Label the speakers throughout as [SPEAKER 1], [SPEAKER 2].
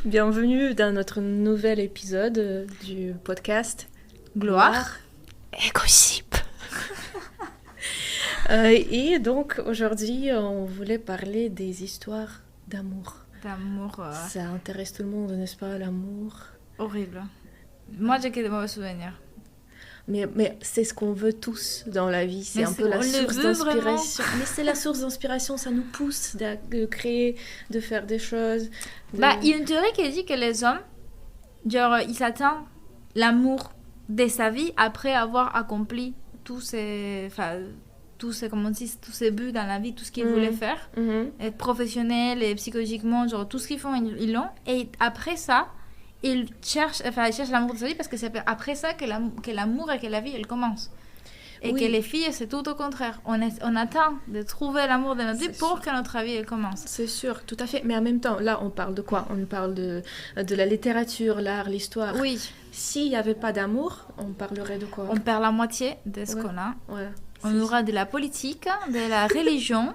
[SPEAKER 1] Bienvenue dans notre nouvel épisode du podcast
[SPEAKER 2] Gloire et Gossip.
[SPEAKER 1] Et donc aujourd'hui, on voulait parler des histoires d'amour.
[SPEAKER 2] D'amour.
[SPEAKER 1] Ça intéresse tout le monde, n'est-ce pas, l'amour?
[SPEAKER 2] Horrible. Moi, j'ai que des mauvais souvenirs.
[SPEAKER 1] Mais c'est ce qu'on veut tous dans la vie. C'est un peu la source d'inspiration. Mais c'est la source d'inspiration, ça nous pousse de créer, de faire des choses.
[SPEAKER 2] Il y a une théorie qui dit que les hommes, genre, ils attendent l'amour de sa vie après avoir accompli tous ces buts dans la vie, tout ce qu'ils voulaient faire, être professionnels et psychologiquement, genre tout ce qu'ils font, ils l'ont. Et après ça, ils cherchent l'amour de sa vie parce que c'est après ça que l'amour et que la vie, elle commence. Et que les filles, c'est tout au contraire. On attend de trouver l'amour de notre vie pour que notre vie, elle commence.
[SPEAKER 1] C'est sûr, tout à fait. Mais en même temps, là, on parle de quoi? On parle de la littérature, l'art, l'histoire.
[SPEAKER 2] Oui.
[SPEAKER 1] S'il n'y avait pas d'amour, on parlerait de quoi?
[SPEAKER 2] On perd la moitié de ce qu'on a.
[SPEAKER 1] Ouais.
[SPEAKER 2] On aura de la politique, de la religion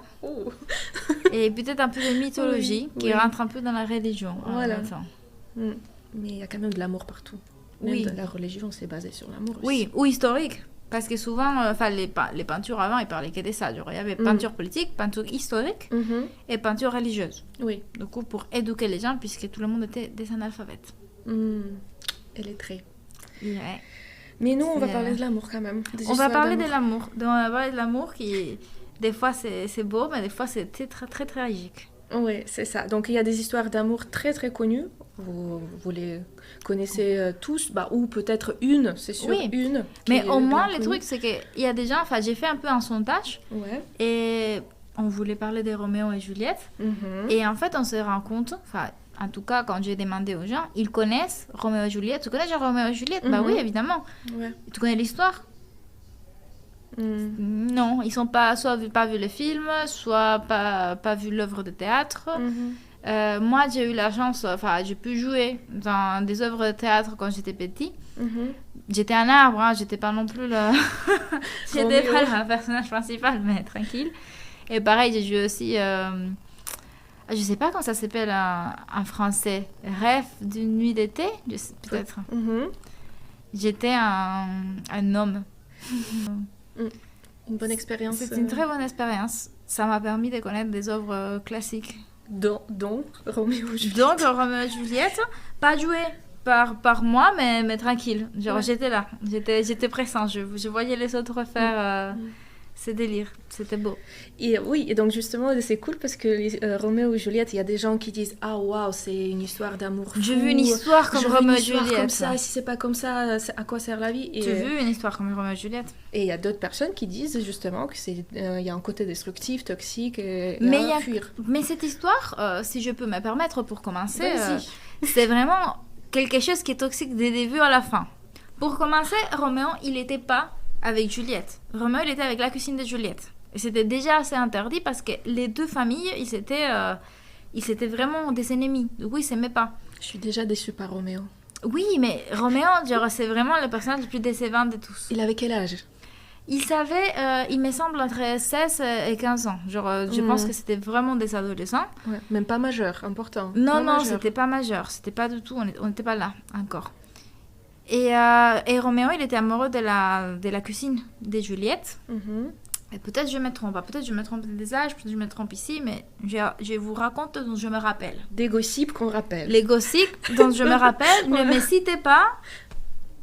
[SPEAKER 2] et peut-être un peu de mythologie qui rentre un peu dans la religion.
[SPEAKER 1] Voilà. Mais il y a quand même de l'amour partout. Même dans la religion, c'est basé sur l'amour aussi.
[SPEAKER 2] Oui, ou historique. Parce que souvent, les peintures avant, ils parlaient que de ça. Genre, il y avait peinture politique, peinture historique et peinture religieuse.
[SPEAKER 1] Oui.
[SPEAKER 2] Du coup, pour éduquer les gens, puisque tout le monde était des analphabètes.
[SPEAKER 1] Elle est très.
[SPEAKER 2] Ouais.
[SPEAKER 1] Mais nous, on va parler de l'amour quand même.
[SPEAKER 2] On va parler de l'amour. On va parler de l'amour qui, des fois, c'est beau, mais des fois, c'est très, très tragique.
[SPEAKER 1] Oui, c'est ça. Donc, il y a des histoires d'amour très, très connues. Vous les connaissez tous, ou peut-être une, c'est sûr, une.
[SPEAKER 2] Mais au moins, le truc, c'est qu'il y a des gens... Enfin, j'ai fait un peu un sondage.
[SPEAKER 1] Ouais.
[SPEAKER 2] Et on voulait parler de Roméo et Juliette. Et en fait, on se rend compte... Enfin, en tout cas, quand j'ai demandé aux gens, ils connaissent Roméo et Juliette. Tu connais genre Roméo et Juliette? Bah oui, évidemment. Ouais. Tu connais l'histoire? Non, ils sont pas pas vu le film, soit pas vu l'œuvre de théâtre. Moi, j'ai eu la chance, j'ai pu jouer dans des œuvres de théâtre quand j'étais petite. J'étais un arbre, j'étais pas non plus j'étais pas le personnage principal, mais tranquille. Et pareil, j'ai joué aussi, je sais pas comment ça s'appelle en français, Rêve d'une nuit d'été, peut-être. J'étais un homme.
[SPEAKER 1] Une bonne expérience.
[SPEAKER 2] C'est une très bonne expérience. Ça m'a permis de connaître des œuvres classiques.
[SPEAKER 1] Donc, Roméo et Juliette.
[SPEAKER 2] Donc, Roméo et Juliette, pas joué par moi, mais tranquille. Genre, j'étais là. J'étais pressante. Je voyais les autres faire ces délires. C'était beau.
[SPEAKER 1] Et oui, et donc justement, c'est cool parce que Roméo et Juliette, il y a des gens qui disent « Ah, waouh, c'est une histoire d'amour fou.
[SPEAKER 2] J'ai vu une histoire comme Roméo et Juliette.
[SPEAKER 1] Comme ça, si c'est pas comme ça, à quoi sert la vie ?»
[SPEAKER 2] Tu as vu une histoire comme Roméo et Juliette?
[SPEAKER 1] Et il y a d'autres personnes qui disent justement qu'il y a un côté destructif, toxique et à fuir.
[SPEAKER 2] Mais cette histoire, si je peux me permettre pour commencer, c'est vraiment quelque chose qui est toxique des débuts à la fin. Pour commencer, Roméo, il n'était pas avec Juliette. Roméo, il était avec la cousine de Juliette. Et c'était déjà assez interdit parce que les deux familles, ils étaient vraiment des ennemis. Du coup, ils s'aimaient pas.
[SPEAKER 1] Je suis déjà déçue par Roméo.
[SPEAKER 2] Oui, mais Roméo, genre, c'est vraiment le personnage le plus décevant de tous.
[SPEAKER 1] Il avait quel âge?
[SPEAKER 2] Il savait, il me semble, entre 16 et 15 ans. Genre, je pense que c'était vraiment des adolescents.
[SPEAKER 1] Ouais, même pas majeur, important.
[SPEAKER 2] Non, c'était pas majeur. C'était pas du tout, on n'était pas là encore. Et Roméo, il était amoureux de la cousine de Juliette. Et peut-être je me trompe, peut-être je me trompe des âges, peut-être je me trompe ici, mais je vous raconte dont je me rappelle.
[SPEAKER 1] Des gossips qu'on rappelle.
[SPEAKER 2] Les gossips dont je me rappelle, ne me citez pas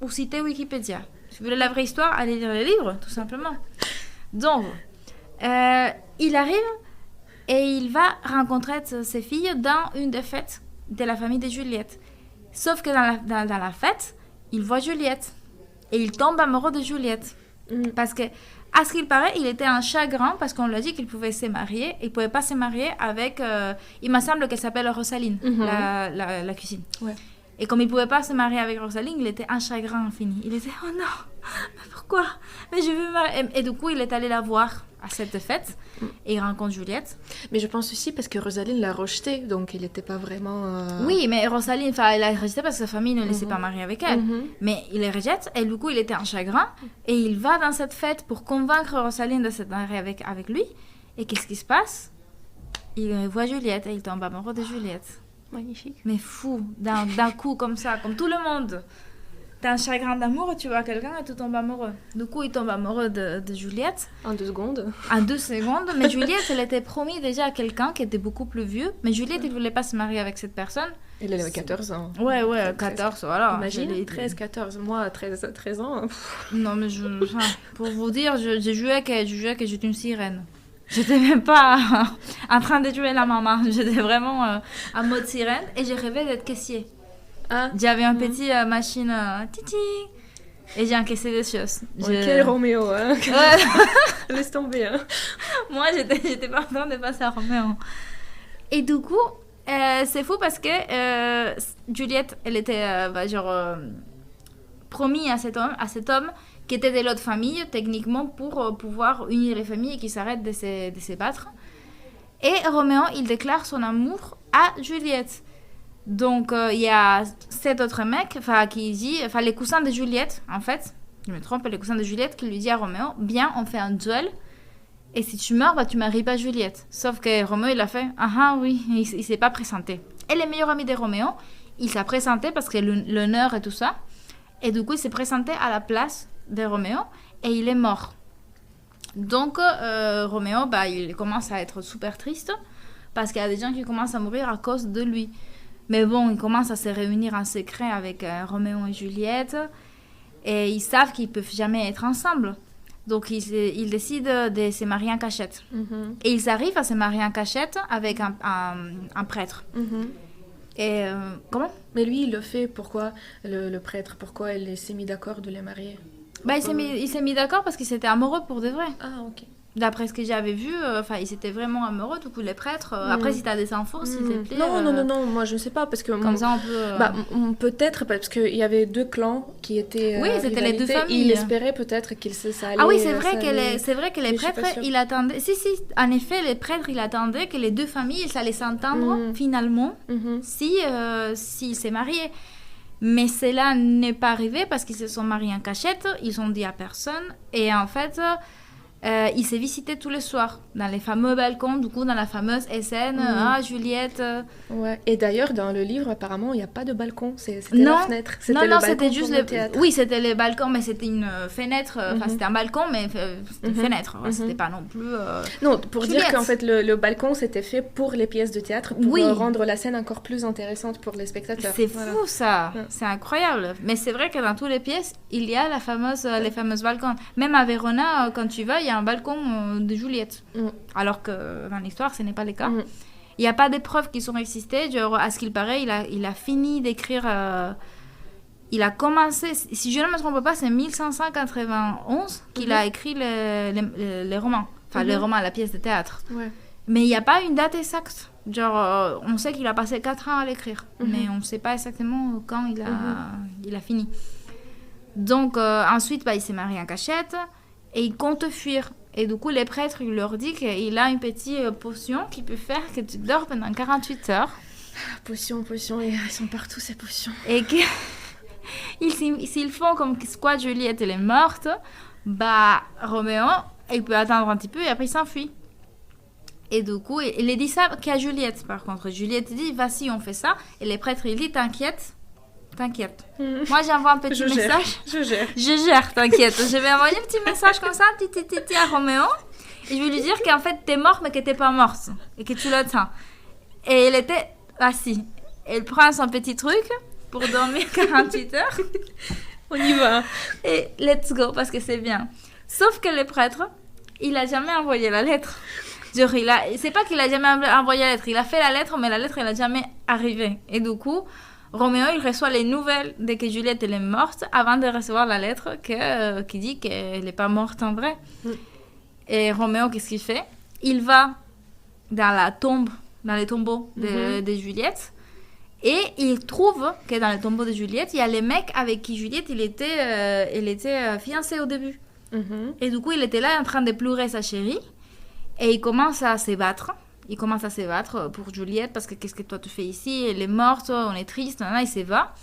[SPEAKER 2] ou citez Wikipédia. Si vous voulez la vraie histoire, allez lire les livres, tout simplement. Donc, il arrive et il va rencontrer ses filles dans une des fêtes de la famille de Juliette. Sauf que dans la fête, il voit Juliette et il tombe amoureux de Juliette. Parce que, à ce qu'il paraît, il était en chagrin parce qu'on lui a dit qu'il pouvait se marier. Il ne pouvait pas se marier avec... il me semble qu'elle s'appelle Rosaline, la cousine. Ouais. Et comme il ne pouvait pas se marier avec Rosaline, il était en chagrin infini. Il était « Oh non, mais pourquoi? Mais je veux me marier. » Et du coup, il est allé la voir à cette fête et il rencontre Juliette.
[SPEAKER 1] Mais je pense aussi parce que Rosaline l'a rejeté, donc il n'était pas vraiment...
[SPEAKER 2] Oui, mais Rosaline, elle l'a rejeté parce que sa famille ne laissait pas marier avec elle. Mais il les rejette et du coup, il était en chagrin et il va dans cette fête pour convaincre Rosaline de se marier avec lui. Et qu'est-ce qui se passe? Il voit Juliette et il tombe amoureux de Juliette.
[SPEAKER 1] Magnifique.
[SPEAKER 2] Mais fou, d'un coup comme ça, comme tout le monde. T'as un chagrin d'amour, tu vois quelqu'un et tu tombes amoureux. Du coup, il tombe amoureux de Juliette.
[SPEAKER 1] En 2 secondes.
[SPEAKER 2] En 2 secondes. Mais Juliette, elle était promise déjà à quelqu'un qui était beaucoup plus vieux. Mais Juliette, elle ne voulait pas se marier avec cette personne.
[SPEAKER 1] Elle avait 14 ans.
[SPEAKER 2] Ouais, 14, voilà.
[SPEAKER 1] Imagine, 13, 14. Moi, 13 ans.
[SPEAKER 2] Non, mais pour vous dire, je jouais que j'étais une sirène. J'étais même pas en train de jouer la maman. J'étais vraiment en mode sirène et j'ai rêvé d'être caissier. Ah. J'avais un petit machine titi et j'ai encaissé des choses.
[SPEAKER 1] Quel Roméo, hein. Laisse tomber, hein.
[SPEAKER 2] Moi, j'étais pas en train de passer à Roméo. Et du coup, c'est fou parce que Juliette, elle était promis à cet homme qui était de l'autre famille, techniquement, pour pouvoir unir les familles et qu'il s'arrête de se battre. Et Roméo, il déclare son amour à Juliette. Donc, il y a 7 autres mecs, les cousins de Juliette, en fait, je me trompe, les cousins de Juliette, qui lui disent à Roméo, bien, on fait un duel, et si tu meurs, tu maries pas Juliette. Sauf que Roméo, il a fait, oui, il s'est pas présenté. Et le meilleur ami de Roméo, il s'est présenté parce que l'honneur et tout ça, et du coup, il s'est présenté à la place de Roméo, et il est mort. Donc, Roméo, il commence à être super triste, parce qu'il y a des gens qui commencent à mourir à cause de lui. Mais bon, ils commencent à se réunir en secret avec Roméo et Juliette. Et ils savent qu'ils ne peuvent jamais être ensemble. Donc, ils décident de se marier en cachette. Mm-hmm. Et ils arrivent à se marier en cachette avec un prêtre. Mm-hmm. Et comment ?
[SPEAKER 1] Mais lui, il le fait. Pourquoi le prêtre ? Pourquoi il s'est mis d'accord de les marier ?
[SPEAKER 2] Il s'est mis d'accord parce qu'ils étaient amoureux pour de vrai.
[SPEAKER 1] Ah, ok.
[SPEAKER 2] D'après ce que j'avais vu, ils étaient vraiment amoureux, du coup, les prêtres. Après, si tu as des infos, s'il te plaît.
[SPEAKER 1] Non, moi je ne sais pas. Parce que
[SPEAKER 2] comme ça, on peut.
[SPEAKER 1] Peut-être, parce qu'il y avait 2 clans qui étaient.
[SPEAKER 2] Oui, c'était les 2 familles.
[SPEAKER 1] Il espérait peut-être ça allait.
[SPEAKER 2] Ah oui, c'est vrai que les prêtres, ils attendaient. Si, en effet, les prêtres, ils attendaient que les 2 familles, ça allait s'entendre finalement s'ils s'est mariés. Mais cela n'est pas arrivé parce qu'ils se sont mariés en cachette, ils ont dit à personne. Et en fait. Il s'est visité tous les soirs dans les fameux balcons, du coup dans la fameuse scène Juliette.
[SPEAKER 1] Ouais. Et d'ailleurs dans le livre apparemment il n'y a pas de balcon, c'était la fenêtre.
[SPEAKER 2] C'était juste le théâtre. Oui, c'était les balcons, mais c'était une fenêtre. C'était un balcon, mais c'était une fenêtre. C'était pas non plus.
[SPEAKER 1] Non, pour Juliette. Dire qu'en fait le balcon c'était fait pour les pièces de théâtre, pour rendre la scène encore plus intéressante pour les spectateurs.
[SPEAKER 2] C'est fou ça, c'est incroyable. Mais c'est vrai que dans toutes les pièces il y a les fameuses balcons. Même à Verona, quand tu vas, il y a un balcon de Juliette. Alors que dans l'histoire, ce n'est pas le cas. Il n'y a pas de preuves qui sont existées. Genre, à ce qu'il paraît, il a fini d'écrire... il a commencé... Si je ne me trompe pas, c'est 1591 qu'il a écrit les romans. Enfin, les romans, la pièce de théâtre. Ouais. Mais il n'y a pas une date exacte. Genre, on sait qu'il a passé 4 ans à l'écrire. Mais on ne sait pas exactement quand il a fini. Donc, ensuite, il s'est marié en cachette. Et il compte fuir. Et du coup, les prêtres, il leur dit qu'il a une petite potion qui peut faire que tu dors pendant 48 heures.
[SPEAKER 1] Potion, et elles sont partout ces potions.
[SPEAKER 2] Et s'ils font comme quoi Juliette elle est morte, Roméo, il peut attendre un petit peu et après il s'enfuit. Et du coup, il dit ça qu'à Juliette par contre. Juliette dit, vas-y, on fait ça. Et les prêtres, il dit, t'inquiète. Moi, j'envoie un petit message.
[SPEAKER 1] Je
[SPEAKER 2] gère, t'inquiète. Je vais envoyer un petit message comme ça, petit à Roméo. Et je vais lui dire qu'en fait, t'es morte, mais que t'es pas morte. Et que tu l'attends. Et elle était assise. Elle prend son petit truc pour dormir 48 heures.
[SPEAKER 1] On y va.
[SPEAKER 2] Et let's go, parce que c'est bien. Sauf que le prêtre, il a jamais envoyé la lettre. Genre, c'est pas qu'il a jamais envoyé la lettre. Il a fait la lettre, mais la lettre, elle a jamais arrivé. Et du coup... Roméo, il reçoit les nouvelles de que Juliette elle est morte avant de recevoir la lettre qui dit qu'elle n'est pas morte en vrai. Et Roméo, qu'est-ce qu'il fait ? Il va dans les tombeaux de Juliette et il trouve que dans les tombeaux de Juliette, il y a les mecs avec qui Juliette elle était fiancée au début. Et du coup, il était là en train de pleurer sa chérie et il commence à se battre. Il commence à se battre pour Juliette parce que qu'est-ce que toi tu fais ici ? Elle est morte, on est triste, il se va.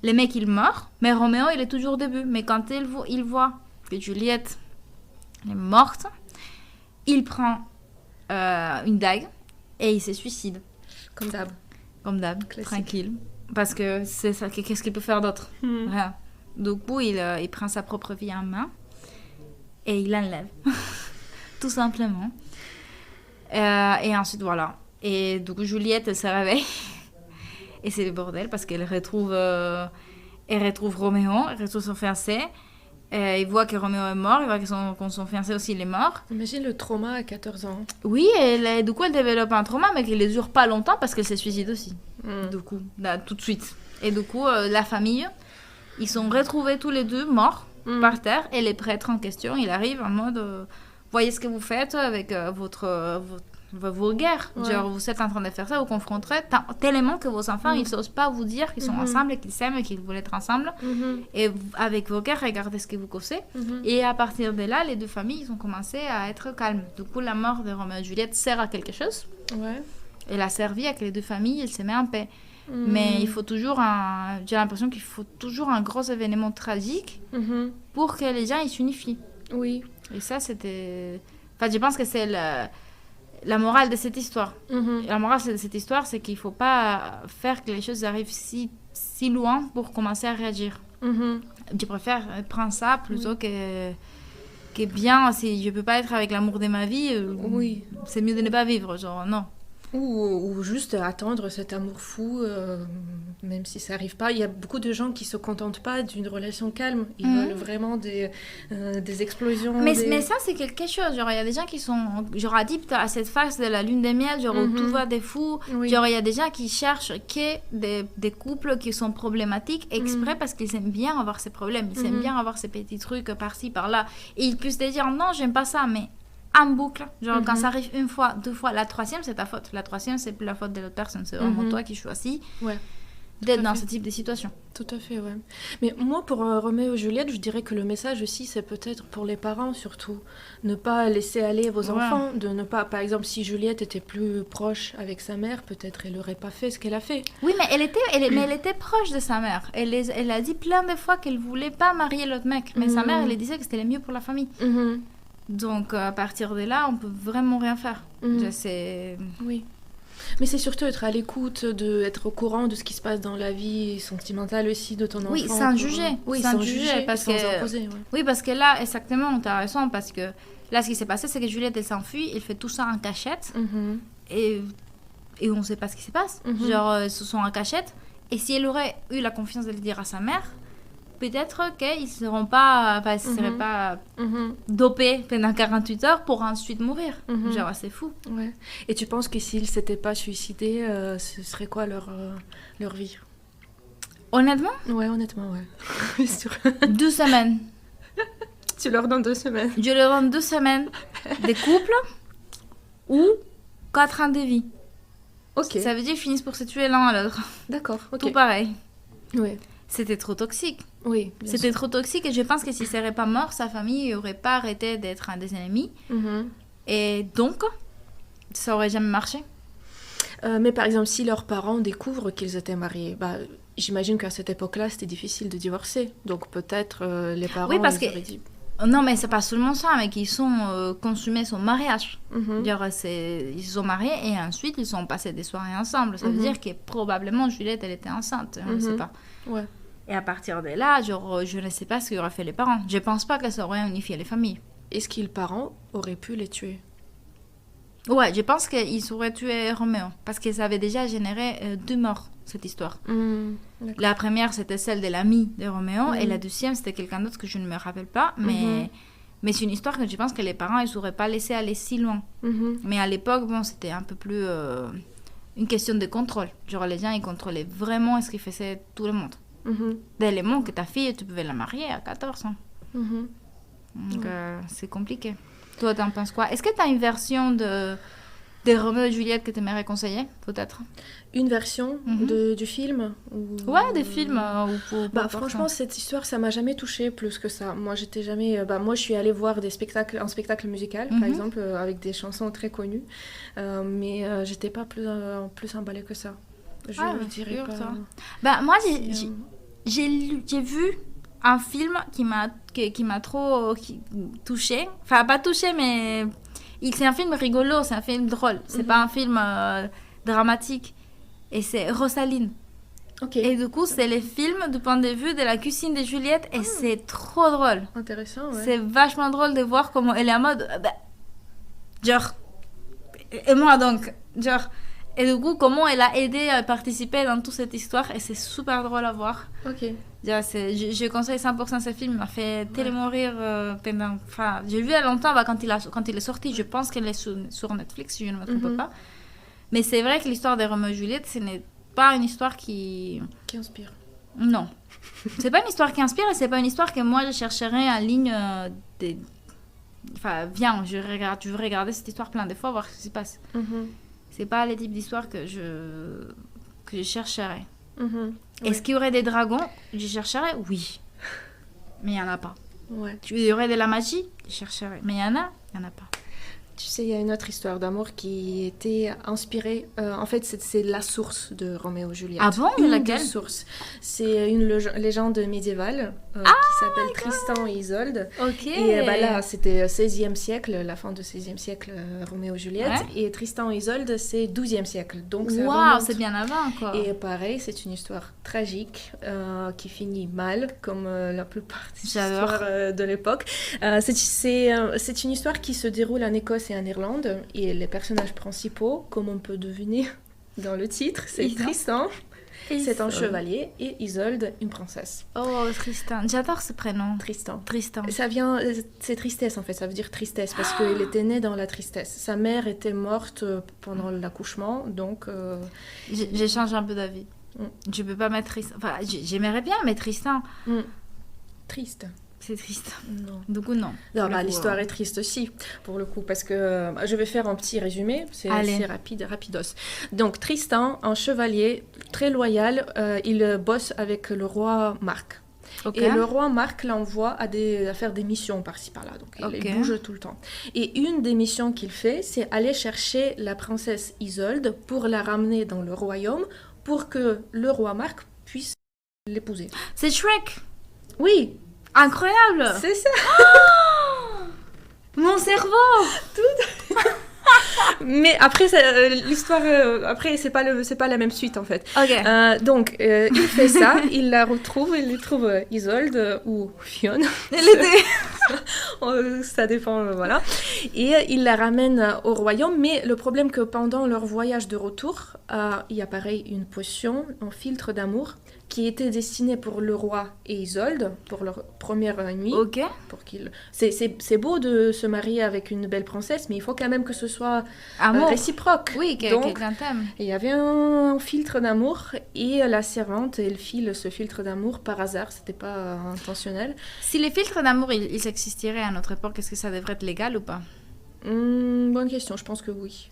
[SPEAKER 2] Le mec il meurt, mais Roméo il est toujours debout. Mais quand il voit que Juliette est morte, il prend une dague et il se suicide.
[SPEAKER 1] Comme d'hab.
[SPEAKER 2] comme d'hab, tranquille. Parce que c'est ça, qu'est-ce qu'il peut faire d'autre? Rien. Du coup, il prend sa propre vie en main et il l'enlève, tout simplement. Et ensuite, voilà. Et du coup, Juliette, elle se réveille. Et c'est le bordel parce qu'elle retrouve Roméo, elle retrouve son fiancé. Il voit que Roméo est mort, il voit que son fiancé aussi il est mort.
[SPEAKER 1] Imagine le trauma à 14 ans.
[SPEAKER 2] Oui, du coup, elle développe un trauma, mais qui ne dure pas longtemps parce qu'elle se suicide aussi. Du coup, là, tout de suite. Et du coup, la famille, ils sont retrouvés tous les deux morts par terre. Et les prêtres en question, il arrive en mode voyez ce que vous faites avec vos guerres. Ouais. Genre, vous êtes en train de faire ça, vous confronterez tellement que vos enfants, ils n'osent pas vous dire qu'ils sont ensemble et qu'ils s'aiment et qu'ils veulent être ensemble. Et avec vos guerres, regardez ce que vous causez. Et à partir de là, les deux familles, ils ont commencé à être calmes. Du coup, la mort de Roméo et Juliette sert à quelque chose. Ouais. Elle a servi à que les deux familles, elles se mettent en paix. Mais il faut toujours j'ai l'impression qu'il faut toujours un gros événement tragique pour que les gens ils s'unifient. Oui. Et ça, c'était... Enfin, je pense que c'est la morale de cette histoire. La morale de cette histoire, c'est qu'il ne faut pas faire que les choses arrivent si loin pour commencer à réagir. Je préfère prendre ça plutôt que bien, si je ne peux pas être avec l'amour de ma vie, c'est mieux de ne pas vivre, genre, non.
[SPEAKER 1] Ou juste attendre cet amour fou, même si ça n'arrive pas. Il y a beaucoup de gens qui ne se contentent pas d'une relation calme. Ils veulent vraiment des explosions.
[SPEAKER 2] Mais ça, c'est quelque chose. Genre, il y a des gens qui sont genre, addicts à cette phase de la lune de miel, genre, où tout va des fous. Oui. Genre, il y a des gens qui cherchent que des couples qui sont problématiques exprès parce qu'ils aiment bien avoir ces problèmes. Ils aiment bien avoir ces petits trucs par-ci, par-là. Et ils puissent te dire, non, j'aime pas ça, mais... en boucle, genre quand ça arrive une fois, deux fois, la troisième c'est ta faute, la troisième c'est plus la faute de l'autre personne, c'est vraiment toi qui choisis d'être dans ce type de situation.
[SPEAKER 1] Tout à fait, ouais. Mais moi pour Roméo et Juliette, je dirais que le message aussi c'est peut-être pour les parents surtout, ne pas laisser aller vos enfants, de ne pas, par exemple si Juliette était plus proche avec sa mère, peut-être elle n'aurait pas fait ce qu'elle a fait.
[SPEAKER 2] Oui, mais elle était proche de sa mère, elle a dit plein de fois qu'elle voulait pas marier l'autre mec, mais sa mère elle disait que c'était le mieux pour la famille. Donc, à partir de là, on peut vraiment rien faire.
[SPEAKER 1] Oui. Mais c'est surtout être à l'écoute, être au courant de ce qui se passe dans la vie sentimentale aussi de ton enfant.
[SPEAKER 2] Oui, sans juger. Sans juger, sans imposer. Oui, parce que là, exactement, tu as raison, parce que là, ce qui s'est passé, c'est que Juliette, elle s'enfuit, elle fait tout ça en cachette, et on ne sait pas ce qui se passe. Genre, ils se sont en cachette, et si elle aurait eu la confiance de le dire à sa mère... peut-être qu'ils ne seraient pas dopés pendant 48 heures pour ensuite mourir. Genre, c'est fou.
[SPEAKER 1] Ouais. Et tu penses que s'ils ne s'étaient pas suicidés, ce serait quoi leur vie?
[SPEAKER 2] Honnêtement?
[SPEAKER 1] Ouais, honnêtement, ouais.
[SPEAKER 2] 2 semaines.
[SPEAKER 1] Tu leur donnes 2 semaines?
[SPEAKER 2] Je leur donne 2 semaines de couple ou 4 ans de vie.
[SPEAKER 1] Ok.
[SPEAKER 2] Ça veut dire qu'ils finissent pour se tuer l'un à l'autre.
[SPEAKER 1] D'accord, ok.
[SPEAKER 2] Tout pareil.
[SPEAKER 1] Ouais.
[SPEAKER 2] C'était trop toxique.
[SPEAKER 1] Oui,
[SPEAKER 2] c'était trop toxique et je pense que s'il ne serait pas mort, sa famille n'aurait pas arrêté d'être un des ennemis. Et donc, ça n'aurait jamais marché.
[SPEAKER 1] Mais par exemple, si leurs parents découvrent qu'ils étaient mariés, j'imagine qu'à cette époque-là, c'était difficile de divorcer. Donc peut-être les parents auraient dit...
[SPEAKER 2] Non, mais c'est pas seulement ça, mais qu'ils ont consumé son mariage. Genre, ils se sont mariés et ensuite ils ont passé des soirées ensemble. Ça veut dire que probablement Juliette, elle était enceinte. On ne sait pas.
[SPEAKER 1] Ouais.
[SPEAKER 2] Et à partir de là, genre, je ne sais pas ce qu'auraient fait les parents. Je pense pas que ça aurait unifié les familles.
[SPEAKER 1] Est-ce que les parents auraient pu les tuer?
[SPEAKER 2] Ouais, je pense qu'ils auraient tué Roméo. Parce que ça avait déjà généré 2 morts, cette histoire. La première, c'était celle de l'ami de Roméo. Et la deuxième, c'était quelqu'un d'autre que je ne me rappelle pas. Mais c'est une histoire que je pense que les parents, ils n'auraient pas laissé aller si loin. Mais à l'époque, bon, c'était un peu plus une question de contrôle. Genre, les gens, ils contrôlaient vraiment ce qu'ils faisaient tout le monde. D'éléments que ta fille, tu pouvais la marier à 14 ans. Donc, c'est compliqué. Toi, t'en penses quoi? Est-ce que t'as une version de Roméo et Juliette que t'aimerais conseiller, peut-être?
[SPEAKER 1] Une version du film
[SPEAKER 2] Ouais, des films.
[SPEAKER 1] Franchement, cette histoire, ça m'a jamais touchée plus que ça. Moi, j'étais jamais... moi, je suis allée voir un spectacle musical, par exemple, avec des chansons très connues. Mais j'étais pas plus emballée que ça. Je dirais pas...
[SPEAKER 2] moi, j'ai vu un film qui m'a trop touchée. Enfin, pas touchée, mais c'est un film rigolo, c'est un film drôle. C'est pas un film dramatique. Et c'est Rosaline.
[SPEAKER 1] Ok.
[SPEAKER 2] Et du coup, c'est les films du point de vue de la cuisine de Juliette. Et c'est trop drôle.
[SPEAKER 1] Intéressant, ouais.
[SPEAKER 2] C'est vachement drôle de voir comment elle est en mode... genre... Et moi donc, genre... Et du coup, comment elle a aidé à participer dans toute cette histoire. Et c'est super drôle à voir.
[SPEAKER 1] Ok.
[SPEAKER 2] Je conseille 100% ce film. Il m'a fait tellement rire pendant... Enfin, j'ai vu il y a longtemps quand il est sorti. Je pense qu'elle est sur Netflix, si je ne me trompe pas. Mais c'est vrai que l'histoire de Roméo et Juliette, ce n'est pas une histoire qui
[SPEAKER 1] inspire.
[SPEAKER 2] Non. C'est pas une histoire qui inspire et c'est pas une histoire que moi je chercherais en ligne. Enfin, viens, je veux regarder cette histoire plein de fois, voir ce qui se passe. C'est pas le type d'histoire que je chercherais. Est-ce qu'il y aurait des dragons? Je chercherais, oui. Mais il y en a pas.
[SPEAKER 1] Ouais.
[SPEAKER 2] Il y aurait de la magie? Je chercherais. Mais il y en a pas.
[SPEAKER 1] Tu sais, il y a une autre histoire d'amour qui était inspirée. En fait, c'est la source de Roméo et Juliette.
[SPEAKER 2] Ah bon? Laquelle?
[SPEAKER 1] Une source. C'est une légende médiévale qui s'appelle Tristan et Isolde.
[SPEAKER 2] Ok.
[SPEAKER 1] Et là, c'était 16e siècle, la fin du 16e siècle, Roméo et Juliette. Ouais. Et Tristan et Isolde, c'est 12e siècle. Donc,
[SPEAKER 2] waouh, c'est bien avant, quoi.
[SPEAKER 1] Et pareil, c'est une histoire tragique qui finit mal, comme la plupart des histoires de l'époque. C'est une histoire qui se déroule en Écosse et en Irlande, et les personnages principaux, comme on peut deviner dans le titre, c'est Tristan, c'est un chevalier, et Isolde, une princesse.
[SPEAKER 2] Oh, Tristan, j'adore ce prénom.
[SPEAKER 1] Tristan.
[SPEAKER 2] Ça
[SPEAKER 1] vient, c'est tristesse en fait, ça veut dire tristesse, parce qu'il était né dans la tristesse. Sa mère était morte pendant l'accouchement, donc...
[SPEAKER 2] J'ai changé un peu d'avis. Je peux pas mettre Tristan, enfin, j'aimerais bien mettre Tristan.
[SPEAKER 1] Triste.
[SPEAKER 2] C'est triste.
[SPEAKER 1] Non.
[SPEAKER 2] Du coup, non.
[SPEAKER 1] L'histoire est triste aussi, pour le coup, parce que je vais faire un petit résumé, c'est assez rapidos. Donc, Tristan, un chevalier très loyal, il bosse avec le roi Marc. Okay. Et le roi Marc l'envoie à faire des missions par-ci par-là, donc il bouge tout le temps. Et une des missions qu'il fait, c'est aller chercher la princesse Isolde pour la ramener dans le royaume, pour que le roi Marc puisse l'épouser.
[SPEAKER 2] C'est Shrek.
[SPEAKER 1] Oui.
[SPEAKER 2] Incroyable.
[SPEAKER 1] C'est ça.
[SPEAKER 2] Oh, mon cerveau.
[SPEAKER 1] Tout. Mais après, l'histoire, après c'est pas la même suite en fait.
[SPEAKER 2] Okay.
[SPEAKER 1] Donc il fait ça, il la retrouve, il trouve Isolde ou Fionn. Ça dépend, voilà. Et il la ramène au royaume, mais le problème que pendant leur voyage de retour, il y a pareil une potion, un filtre d'amour qui était destiné pour le roi et Isolde pour leur première nuit.
[SPEAKER 2] Ok.
[SPEAKER 1] C'est beau de se marier avec une belle princesse, mais il faut quand même que ce soit réciproque.
[SPEAKER 2] Oui, quelqu'un t'aime.
[SPEAKER 1] Il y avait un filtre d'amour et la servante, elle file ce filtre d'amour par hasard, c'était pas intentionnel.
[SPEAKER 2] Si les filtres d'amour, ils existeraient à notre époque, est-ce que ça devrait être légal ou pas?
[SPEAKER 1] Bonne question, je pense que oui.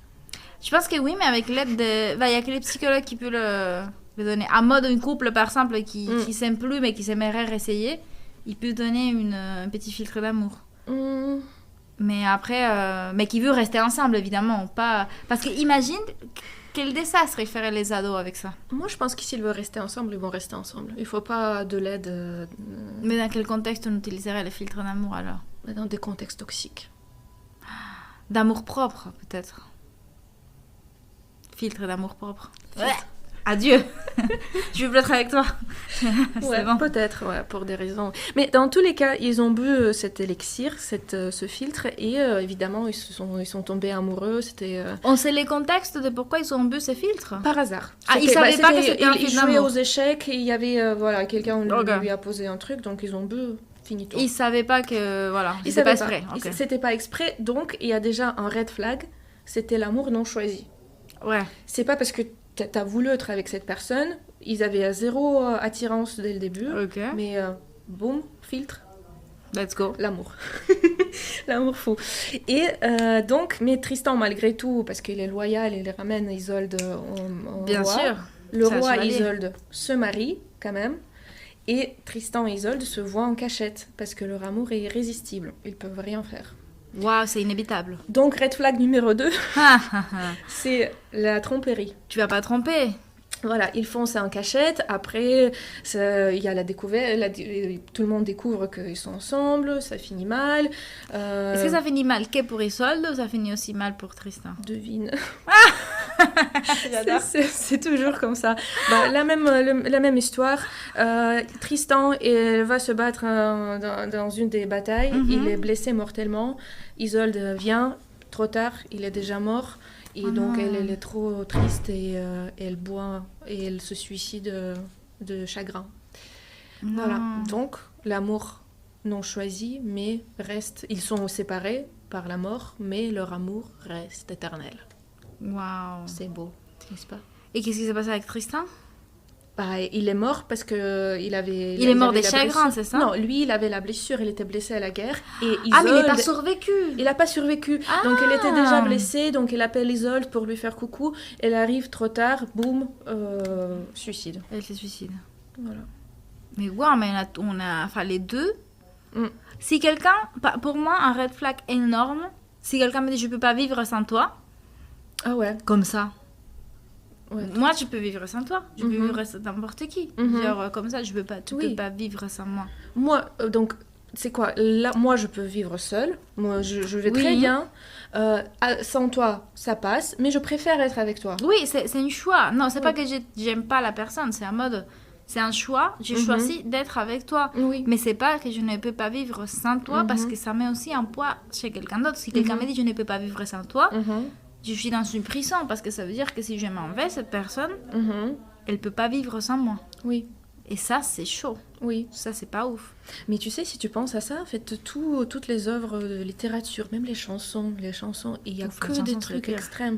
[SPEAKER 2] Je pense que oui, mais avec l'aide de... Il y a que les psychologues qui peuvent le donner. À mode un couple, par exemple, qui s'aime plus, mais qui s'aimerait réessayer, il peut donner un petit filtre d'amour. Mais après... mais qui veut rester ensemble, évidemment. Pas... Parce que imagine quel désastre il ferait les ados avec ça.
[SPEAKER 1] Moi, je pense que s'ils veulent rester ensemble, ils vont rester ensemble. Il faut pas de l'aide...
[SPEAKER 2] Mais dans quel contexte on utiliserait les filtres d'amour, alors?
[SPEAKER 1] Dans des contextes toxiques.
[SPEAKER 2] D'amour propre, peut-être. Filtre d'amour propre. Ouais. Adieu. Je veux plus être avec toi.
[SPEAKER 1] Ouais, bon. Peut-être, ouais, pour des raisons. Mais dans tous les cas, ils ont bu cet élixir, ce filtre, et évidemment, ils sont tombés amoureux.
[SPEAKER 2] On sait les contextes de pourquoi ils ont bu ces filtres?
[SPEAKER 1] Par hasard.
[SPEAKER 2] Ils savaient pas que c'était un
[SPEAKER 1] filtre
[SPEAKER 2] d'amour.
[SPEAKER 1] Ils jouaient aux échecs, et il y avait quelqu'un lui a posé un truc, donc ils ont bu. Finito.
[SPEAKER 2] Ils savaient pas que... Voilà, c'était pas exprès. Okay.
[SPEAKER 1] C'était pas exprès, donc il y a déjà un red flag, c'était l'amour non choisi.
[SPEAKER 2] Ouais.
[SPEAKER 1] C'est pas parce que t'as voulu être avec cette personne, ils avaient zéro attirance dès le début, mais boum, filtre.
[SPEAKER 2] Let's go.
[SPEAKER 1] L'amour. L'amour fou. Et donc, mais Tristan, malgré tout, parce qu'il est loyal, il ramène Isolde au
[SPEAKER 2] Bien
[SPEAKER 1] roi.
[SPEAKER 2] Sûr.
[SPEAKER 1] Le roi et Isolde se marient, quand même. Et Tristan et Isolde se voient en cachette, parce que leur amour est irrésistible. Ils peuvent rien faire.
[SPEAKER 2] Waouh, c'est inévitable.
[SPEAKER 1] Donc, red flag numéro 2, c'est la tromperie.
[SPEAKER 2] Tu vas pas tromper.
[SPEAKER 1] Voilà, ils font ça en cachette. Après, il y a la découverte. Tout le monde découvre qu'ils sont ensemble. Ça finit mal.
[SPEAKER 2] Est-ce que ça finit mal que pour Isolde ou ça finit aussi mal pour Tristan?
[SPEAKER 1] Devine.
[SPEAKER 2] J'adore.
[SPEAKER 1] C'est toujours comme ça. Bah, la même histoire. Tristan va se battre dans une des batailles. Il est blessé mortellement. Isolde vient trop tard. Il est déjà mort. Et donc, elle est trop triste et elle boit et elle se suicide de chagrin.
[SPEAKER 2] Non.
[SPEAKER 1] Voilà. Donc, l'amour non choisi, mais reste. Ils sont séparés par la mort, mais leur amour reste éternel.
[SPEAKER 2] Waouh.
[SPEAKER 1] C'est beau, n'est-ce pas?
[SPEAKER 2] Et qu'est-ce qui s'est passé avec Tristan?
[SPEAKER 1] Bah, il est mort parce que il
[SPEAKER 2] est mort
[SPEAKER 1] avait
[SPEAKER 2] des
[SPEAKER 1] la
[SPEAKER 2] chagrins,
[SPEAKER 1] blessure.
[SPEAKER 2] c'est ça?
[SPEAKER 1] Non, lui, il avait la blessure, il était blessé à la guerre. Et
[SPEAKER 2] Ah, mais il n'a
[SPEAKER 1] Isolde,
[SPEAKER 2] pas survécu.
[SPEAKER 1] il n'a pas survécu.
[SPEAKER 2] Ah.
[SPEAKER 1] Donc, il était déjà blessé, donc il appelle Isolde pour lui faire coucou. Elle arrive trop tard, boum, suicide.
[SPEAKER 2] Elle se suicide.
[SPEAKER 1] Voilà.
[SPEAKER 2] Mais waouh, mais enfin, les deux.
[SPEAKER 1] Mm.
[SPEAKER 2] Si quelqu'un, pour moi, un red flag énorme, si quelqu'un me dit je peux pas vivre sans toi,
[SPEAKER 1] Ah ouais.
[SPEAKER 2] comme ça.
[SPEAKER 1] Ouais.
[SPEAKER 2] Moi, je peux vivre sans toi. Je peux
[SPEAKER 1] Mhm.
[SPEAKER 2] vivre sans n'importe qui.
[SPEAKER 1] Mhm.
[SPEAKER 2] Genre, comme ça, tu
[SPEAKER 1] Oui.
[SPEAKER 2] peux pas vivre sans moi.
[SPEAKER 1] Moi, donc, c'est quoi? Là, moi, je peux vivre seule. Moi, je vais très
[SPEAKER 2] Oui.
[SPEAKER 1] bien. Sans toi, ça passe. Mais je préfère être avec toi.
[SPEAKER 2] Oui, c'est un choix. Non, c'est
[SPEAKER 1] Oui.
[SPEAKER 2] pas que j'aime pas la personne. C'est un mode. C'est un choix. J'ai
[SPEAKER 1] Mhm.
[SPEAKER 2] choisi d'être avec toi.
[SPEAKER 1] Oui.
[SPEAKER 2] Mais c'est pas que je ne peux pas vivre sans toi parce
[SPEAKER 1] Mhm.
[SPEAKER 2] que ça met aussi un poids chez quelqu'un d'autre. Si quelqu'un
[SPEAKER 1] Mhm.
[SPEAKER 2] me dit je ne peux pas vivre sans toi,
[SPEAKER 1] Mhm.
[SPEAKER 2] je suis dans une prison parce que ça veut dire que si je m'en vais, cette personne,
[SPEAKER 1] Mhm.
[SPEAKER 2] elle peut pas vivre sans moi.
[SPEAKER 1] Oui.
[SPEAKER 2] Et ça, c'est chaud.
[SPEAKER 1] Oui.
[SPEAKER 2] Ça, c'est pas ouf.
[SPEAKER 1] Mais tu sais, si tu penses à ça, en fait, toutes les œuvres de littérature, même les chansons, il y a
[SPEAKER 2] Ouf,
[SPEAKER 1] que
[SPEAKER 2] les chansons,
[SPEAKER 1] des
[SPEAKER 2] c'est
[SPEAKER 1] trucs
[SPEAKER 2] pire.
[SPEAKER 1] extrêmes.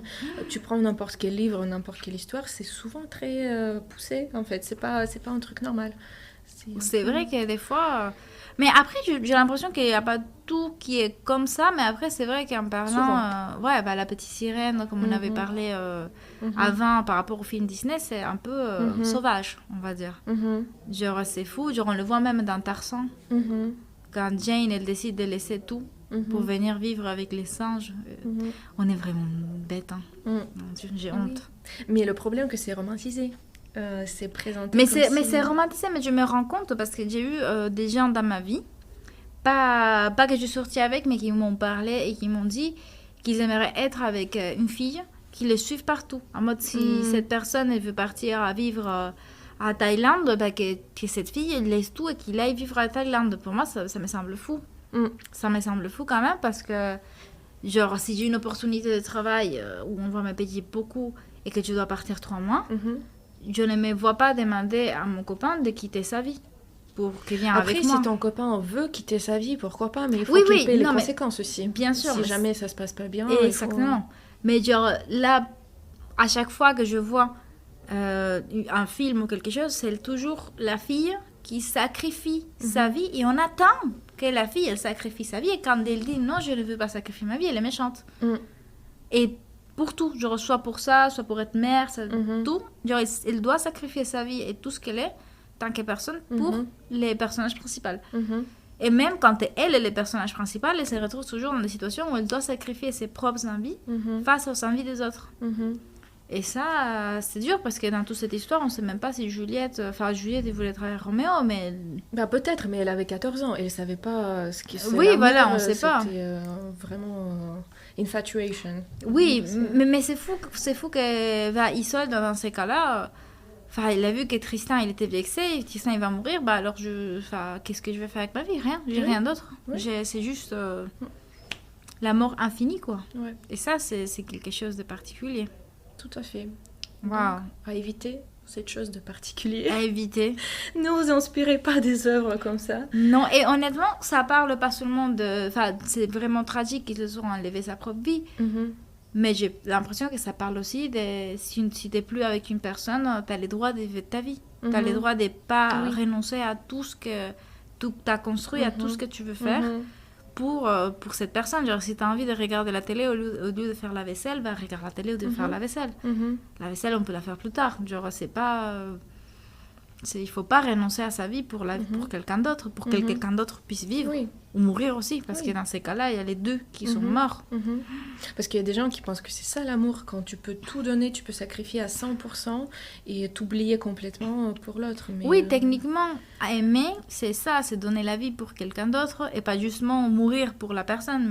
[SPEAKER 1] Tu prends n'importe quel livre, n'importe quelle histoire, c'est souvent très poussé, en fait. C'est pas un truc normal.
[SPEAKER 2] C'est vrai que des fois... Mais après, j'ai l'impression qu'il n'y a pas tout qui est comme ça. Mais après, c'est vrai qu'en parlant...
[SPEAKER 1] Souvent.
[SPEAKER 2] ouais, bah, La Petite Sirène, comme on avait parlé avant par rapport au film Disney, c'est un peu sauvage, on va dire.
[SPEAKER 1] Mhm.
[SPEAKER 2] Genre, c'est fou. Genre, on le voit même dans Tarzan.
[SPEAKER 1] Mhm.
[SPEAKER 2] Quand Jane, elle décide de laisser tout pour venir vivre avec les singes.
[SPEAKER 1] Mhm.
[SPEAKER 2] On est vraiment bête, hein.
[SPEAKER 1] Mhm.
[SPEAKER 2] Mon Dieu, j'ai
[SPEAKER 1] Oui.
[SPEAKER 2] honte.
[SPEAKER 1] Mais le problème, que c'est romantisé. C'est présenté
[SPEAKER 2] Mais
[SPEAKER 1] comme si-
[SPEAKER 2] c'est romantisé, mais je me rends compte parce que j'ai eu des gens dans ma vie, pas que je suis sortie avec, mais qui m'ont parlé et qui m'ont dit qu'ils aimeraient être avec une fille qui les suive partout. En mode, si cette personne elle veut partir à vivre à Thaïlande, bah, que cette fille elle laisse tout et qu'il aille vivre à Thaïlande. Pour moi, ça me semble fou.
[SPEAKER 1] Mm.
[SPEAKER 2] Ça me semble fou quand même parce que, genre, si j'ai une opportunité de travail où on va me payer beaucoup et que je dois partir 3 mois,
[SPEAKER 1] Mhm.
[SPEAKER 2] je ne me vois pas demander à mon copain de quitter sa vie pour qu'il vienne
[SPEAKER 1] Après,
[SPEAKER 2] avec moi.
[SPEAKER 1] si ton copain veut quitter sa vie, pourquoi pas? Mais il faut
[SPEAKER 2] Oui,
[SPEAKER 1] qu'il
[SPEAKER 2] oui,
[SPEAKER 1] paye les
[SPEAKER 2] non, mais-
[SPEAKER 1] conséquences aussi.
[SPEAKER 2] Bien sûr.
[SPEAKER 1] Si
[SPEAKER 2] mais
[SPEAKER 1] jamais ça se passe pas bien,
[SPEAKER 2] Exactement. Mais genre, là, à chaque fois que je vois un film ou quelque chose, c'est toujours la fille qui sacrifie sa vie et on attend que la fille, elle sacrifie sa vie. Et quand elle dit non, je ne veux pas sacrifier ma vie, elle est méchante.
[SPEAKER 1] Mm.
[SPEAKER 2] Et pour tout, genre, soit pour ça, soit pour être mère,
[SPEAKER 1] Mhm.
[SPEAKER 2] tout. Genre, elle doit sacrifier sa vie et tout ce qu'elle est, tant que personne, pour
[SPEAKER 1] Mhm.
[SPEAKER 2] les personnages principaux.
[SPEAKER 1] Mhm.
[SPEAKER 2] Et même quand elle est le personnage principal, elle se retrouve toujours dans des situations où elle doit sacrifier ses propres envies
[SPEAKER 1] Mhm.
[SPEAKER 2] face aux envies des autres.
[SPEAKER 1] Mhm.
[SPEAKER 2] Et ça, c'est dur parce que dans toute cette histoire, on ne sait même pas si Juliette, elle voulait trahir Roméo, mais
[SPEAKER 1] Bah peut-être, mais elle avait 14 ans. Elle savait pas ce qui c'est
[SPEAKER 2] Oui,
[SPEAKER 1] l'amour,
[SPEAKER 2] voilà, on sait pas.
[SPEAKER 1] C'était vraiment infatuation.
[SPEAKER 2] oui,
[SPEAKER 1] C'est-
[SPEAKER 2] mais c'est fou que Isolde, dans ces cas-là, enfin, il a vu que Tristan, il était vexé, Tristan, il va mourir, bah alors qu'est-ce que je vais faire avec ma vie? Rien, j'ai
[SPEAKER 1] Oui.
[SPEAKER 2] rien d'autre.
[SPEAKER 1] Oui.
[SPEAKER 2] C'est juste la mort infinie, quoi.
[SPEAKER 1] Ouais,
[SPEAKER 2] Et ça, c'est quelque chose de particulier.
[SPEAKER 1] tout à fait.
[SPEAKER 2] Waouh.
[SPEAKER 1] Donc, à éviter cette chose de particulier.
[SPEAKER 2] À éviter.
[SPEAKER 1] Ne vous inspirez pas des œuvres comme ça.
[SPEAKER 2] Non, et honnêtement, ça parle pas seulement de... Enfin, c'est vraiment tragique qu'ils se sont enlevés sa propre vie, mais j'ai l'impression que ça parle aussi de... Si t'es plus avec une personne, t'as le droit de vivre ta vie. T'as le droit de pas
[SPEAKER 1] Oui.
[SPEAKER 2] renoncer à tout ce que t'as construit, à tout ce que tu veux faire pour cette personne. Genre, si t'as envie de regarder la télé au lieu de faire la vaisselle, bah regarde la télé au lieu de faire la vaisselle. La vaisselle, on peut la faire plus tard. Genre, c'est pas... il faut pas renoncer à sa vie pour quelqu'un d'autre, pour que quelqu'un d'autre puisse vivre
[SPEAKER 1] Oui.
[SPEAKER 2] ou mourir aussi, parce
[SPEAKER 1] Oui.
[SPEAKER 2] que dans ces cas-là, il y a les deux qui sont morts.
[SPEAKER 1] Parce qu'il y a des gens qui pensent que c'est ça l'amour, quand tu peux tout donner, tu peux sacrifier à 100% et t'oublier complètement pour l'autre. Mais,
[SPEAKER 2] Oui, techniquement, à aimer, c'est ça, c'est donner la vie pour quelqu'un d'autre et pas justement mourir pour la personne,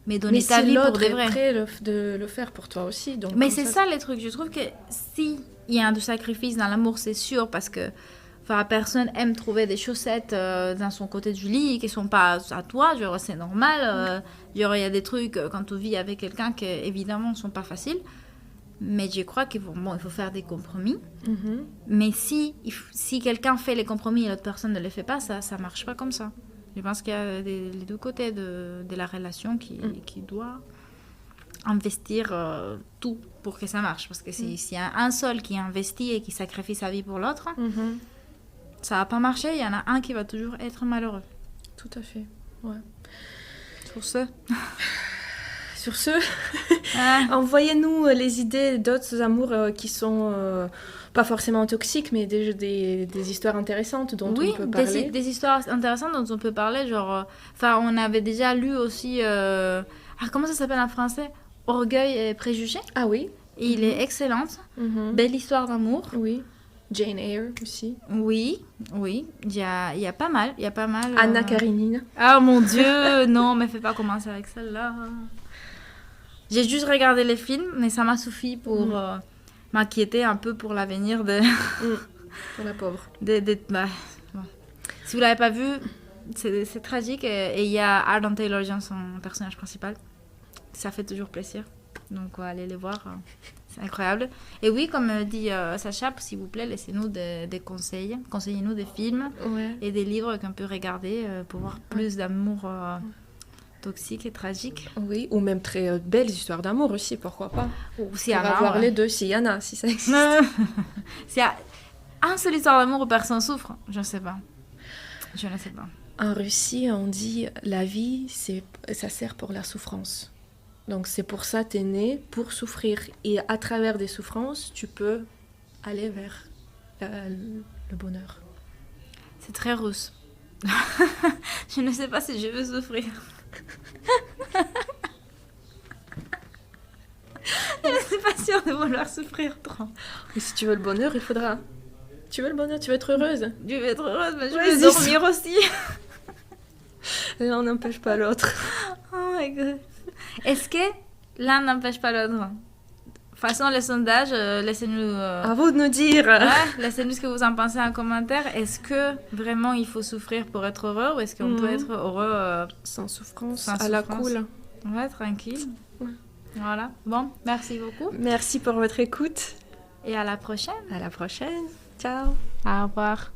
[SPEAKER 2] mais donner ta vie pour de vrai.
[SPEAKER 1] Mais si l'autre est prêt de le faire pour toi aussi. Donc
[SPEAKER 2] mais c'est ça les trucs. Je trouve que si il y a un sacrifice dans l'amour, c'est sûr, parce que personne aime trouver des chaussettes dans son côté du lit qui sont pas à toi. Genre, c'est normal. Genre, il y a des trucs quand tu vis avec quelqu'un qui, évidemment, sont pas faciles. Mais je crois qu'il faut faire des compromis. Mais si quelqu'un fait les compromis et l'autre personne ne les fait pas, ça marche pas comme ça. Je pense qu'il y a les deux côtés de la relation qui doit investir tout pour que ça marche. Parce que s'il y a un seul qui investit et qui sacrifie sa vie pour l'autre, ça va pas marcher. Il y en a un qui va toujours être malheureux.
[SPEAKER 1] Tout à fait, ouais. Sur ce, envoyez-nous les idées d'autres amours qui sont pas forcément toxiques, mais des histoires intéressantes dont on peut parler.
[SPEAKER 2] Des histoires intéressantes dont on peut parler. Genre, on avait déjà lu aussi... comment ça s'appelle en français ? Orgueil et préjugés.
[SPEAKER 1] Ah oui.
[SPEAKER 2] Et il est excellente. Belle histoire d'amour.
[SPEAKER 1] Oui. Jane Eyre aussi.
[SPEAKER 2] Oui. Il y a pas mal.
[SPEAKER 1] Anna Karenina.
[SPEAKER 2] Ah mon Dieu, non, mais fais pas commencer avec celle-là. J'ai juste regardé les films, mais ça m'a suffi pour m'inquiéter un peu pour l'avenir de...
[SPEAKER 1] Pour la pauvre.
[SPEAKER 2] Bon. Si vous l'avez pas vu, c'est tragique. Et il y a Aaron Taylor-Johnson, son personnage principal. Ça fait toujours plaisir. Donc, allez les voir. C'est incroyable. Et oui, comme dit Sacha, s'il vous plaît, laissez-nous des conseils. Conseillez-nous des films et des livres qu'on peut regarder pour voir plus d'amour toxique et tragique.
[SPEAKER 1] Oui, ou même très belles histoires d'amour aussi, pourquoi pas.
[SPEAKER 2] Ou s'il y en a.
[SPEAKER 1] On va voir les deux, s'il y en a, si ça existe.
[SPEAKER 2] S'il y a un seul histoire d'amour où personne souffre, je ne sais pas. En
[SPEAKER 1] Russie, on dit la vie, ça sert pour la souffrance. Donc c'est pour ça t'es né, pour souffrir. Et à travers des souffrances, tu peux aller vers le bonheur.
[SPEAKER 2] C'est très russe. Je ne sais pas si je veux souffrir. Je ne suis pas sûre de vouloir souffrir trop.
[SPEAKER 1] Mais si tu veux le bonheur, il faudra... Tu veux le bonheur, tu veux être heureuse.
[SPEAKER 2] Je veux être heureuse, mais je veux dormir aussi.
[SPEAKER 1] L'un n'empêche pas l'autre.
[SPEAKER 2] Oh my god. Est-ce que l'un n'empêche pas l'autre ? Façon les sondages, laissez-nous...
[SPEAKER 1] À vous de nous dire.
[SPEAKER 2] Laissez-nous ce que vous en pensez en commentaire. Est-ce que vraiment il faut souffrir pour être heureux, ou est-ce qu'on peut être heureux
[SPEAKER 1] sans souffrance, à la cool.
[SPEAKER 2] Ouais, tranquille. Ouais. Voilà. Bon, merci beaucoup.
[SPEAKER 1] Merci pour votre écoute.
[SPEAKER 2] Et à la prochaine.
[SPEAKER 1] À la prochaine. Ciao.
[SPEAKER 2] Au revoir.